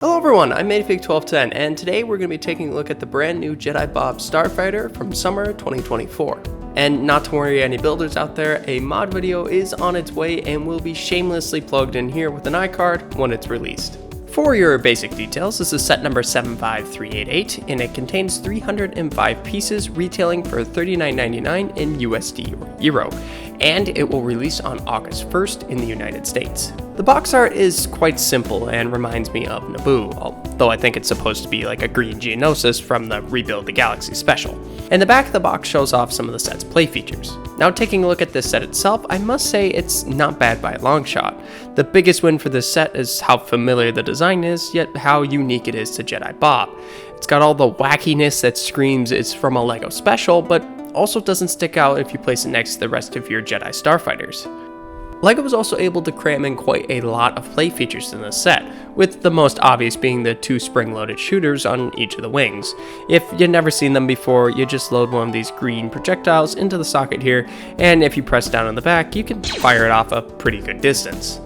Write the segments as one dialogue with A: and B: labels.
A: Hello everyone, I'm Minifig1210, and today we're going to be taking a look at the brand new Jedi Bob Starfighter from summer 2024. And not to worry any builders out there, a mod video is on its way and will be shamelessly plugged in here with an iCard when it's released. For your basic details, this is set number 75388, and it contains 305 pieces retailing for $39.99 in USD or Euro, and it will release on August 1st in the United States. The box art is quite simple and reminds me of Naboo, although I think it's supposed to be like a green Geonosis from the Rebuild the Galaxy special. And the back of the box shows off some of the set's play features. Now taking a look at this set itself, I must say it's not bad by a long shot. The biggest win for this set is how familiar the design is, yet how unique it is to Jedi Bob. It's got all the wackiness that screams it's from a LEGO special, but also doesn't stick out if you place it next to the rest of your Jedi Starfighters. LEGO was also able to cram in quite a lot of play features in this set, with the most obvious being the two spring-loaded shooters on each of the wings. If you've never seen them before, you just load one of these green projectiles into the socket here, and if you press down on the back, you can fire it off a pretty good distance.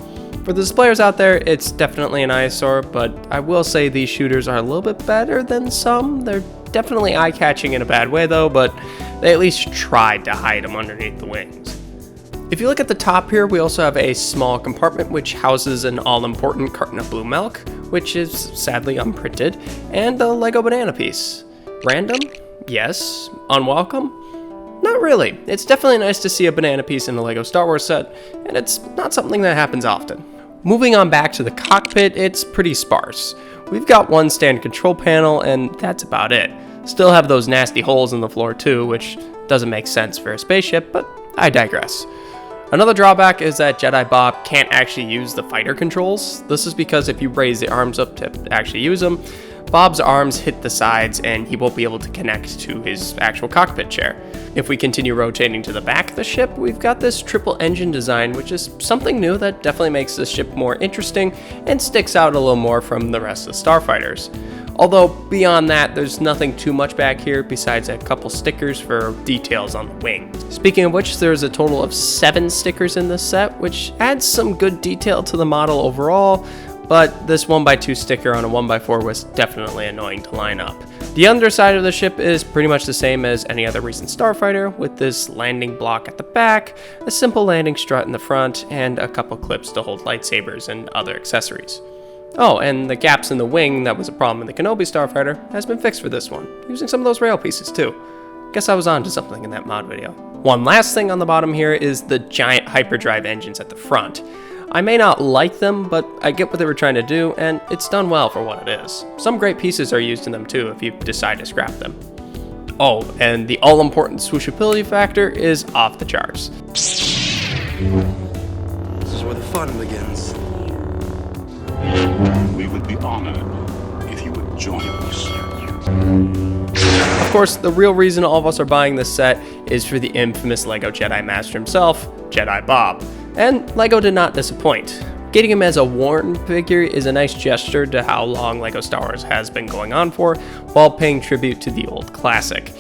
A: For the displayers out there, it's definitely an eyesore, but I will say these shooters are a little bit better than some. They're definitely eye-catching in a bad way though, but they at least tried to hide them underneath the wings. If you look at the top here, we also have a small compartment which houses an all-important carton of blue milk, which is sadly unprinted, and a LEGO banana piece. Random? Yes. Unwelcome? Not really. It's definitely nice to see a banana piece in a LEGO Star Wars set, and it's not something that happens often. Moving on back to the cockpit, it's pretty sparse. We've got one standard control panel, and that's about it. Still have those nasty holes in the floor too, which doesn't make sense for a spaceship, but I digress. Another drawback is that Jedi Bob can't actually use the fighter controls. This is because if you raise the arms up to actually use them, Bob's arms hit the sides and he won't be able to connect to his actual cockpit chair. If we continue rotating to the back of the ship, we've got this triple engine design, which is something new that definitely makes this ship more interesting and sticks out a little more from the rest of the Starfighters. Although beyond that, there's nothing too much back here besides a couple stickers for details on the wing. Speaking of which, there's a total of 7 stickers in this set, which adds some good detail to the model overall, but this 1x2 sticker on a 1x4 was definitely annoying to line up. The underside of the ship is pretty much the same as any other recent Starfighter, with this landing block at the back, a simple landing strut in the front, and a couple clips to hold lightsabers and other accessories. Oh, and the gaps in the wing that was a problem in the Kenobi Starfighter has been fixed for this one, using some of those rail pieces too. Guess I was onto something in that mod video. One last thing on the bottom here is the giant hyperdrive engines at the front. I may not like them, but I get what they were trying to do, and it's done well for what it is. Some great pieces are used in them too if you decide to scrap them. Oh, and the all-important swooshability factor is off the charts.
B: This is where the fun begins.
C: We would be honored if you would join us.
A: Of course, the real reason all of us are buying this set is for the infamous LEGO Jedi Master himself, Jedi Bob. And LEGO did not disappoint. Getting him as a worn figure is a nice gesture to how long LEGO Star Wars has been going on for, while paying tribute to the old classic.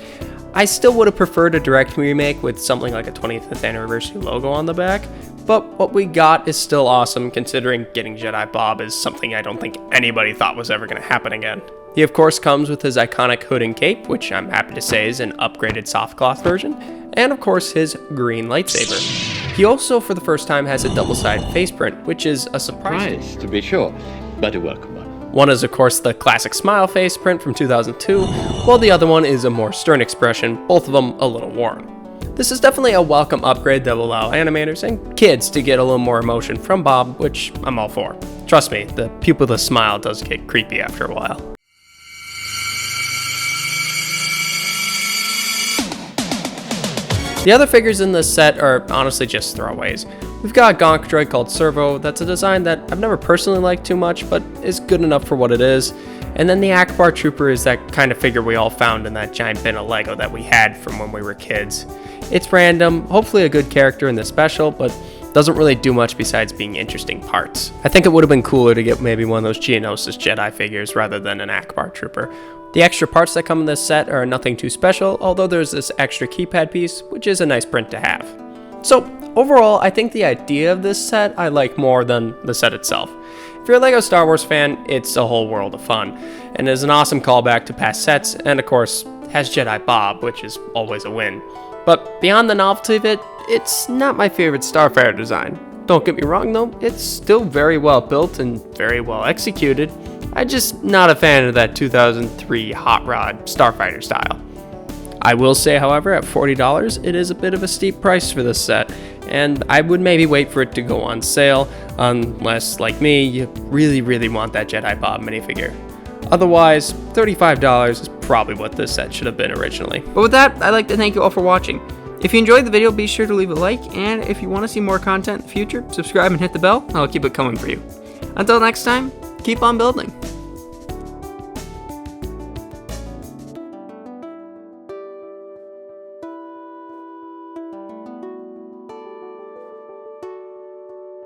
A: I still would have preferred a direct remake with something like a 25th anniversary logo on the back, but what we got is still awesome considering getting Jedi Bob is something I don't think anybody thought was ever going to happen again. He of course comes with his iconic hood and cape, which I'm happy to say is an upgraded softcloth version, and of course his green lightsaber. He also for the first time has a double-sided faceprint, which is a surprise.
D: Nice, to be sure, but a welcome one.
A: One is of course the classic smile face print from 2002, while the other one is a more stern expression, both of them a little worn. This is definitely a welcome upgrade that will allow animators and kids to get a little more emotion from Bob, which I'm all for. Trust me, the pupilless smile does get creepy after a while. The other figures in this set are honestly just throwaways. We've got a gonk droid called Servo, that's a design that I've never personally liked too much, but is good enough for what it is. And then the Akbar Trooper is that kind of figure we all found in that giant bin of LEGO that we had from when we were kids. It's random, hopefully a good character in this special, but doesn't really do much besides being interesting parts. I think it would have been cooler to get maybe one of those Geonosis Jedi figures rather than an Akbar Trooper. The extra parts that come in this set are nothing too special, although there's this extra keypad piece, which is a nice print to have. So overall, I think the idea of this set I like more than the set itself. If you're a LEGO Star Wars fan, it's a whole world of fun, and is an awesome callback to past sets, and of course, has Jedi Bob, which is always a win. But beyond the novelty of it, it's not my favorite Starfighter design. Don't get me wrong though, it's still very well built and very well executed. I'm just not a fan of that 2003 Hot Rod Starfighter style. I will say, however, at $40, it is a bit of a steep price for this set, and I would maybe wait for it to go on sale, unless, like me, you really want that Jedi Bob minifigure. Otherwise, $35 is probably what this set should have been originally.
E: But with that, I'd like to thank you all for watching. If you enjoyed the video, be sure to leave a like, and if you want to see more content in the future, subscribe and hit the bell. I'll keep it coming for you. Until next time, keep on building.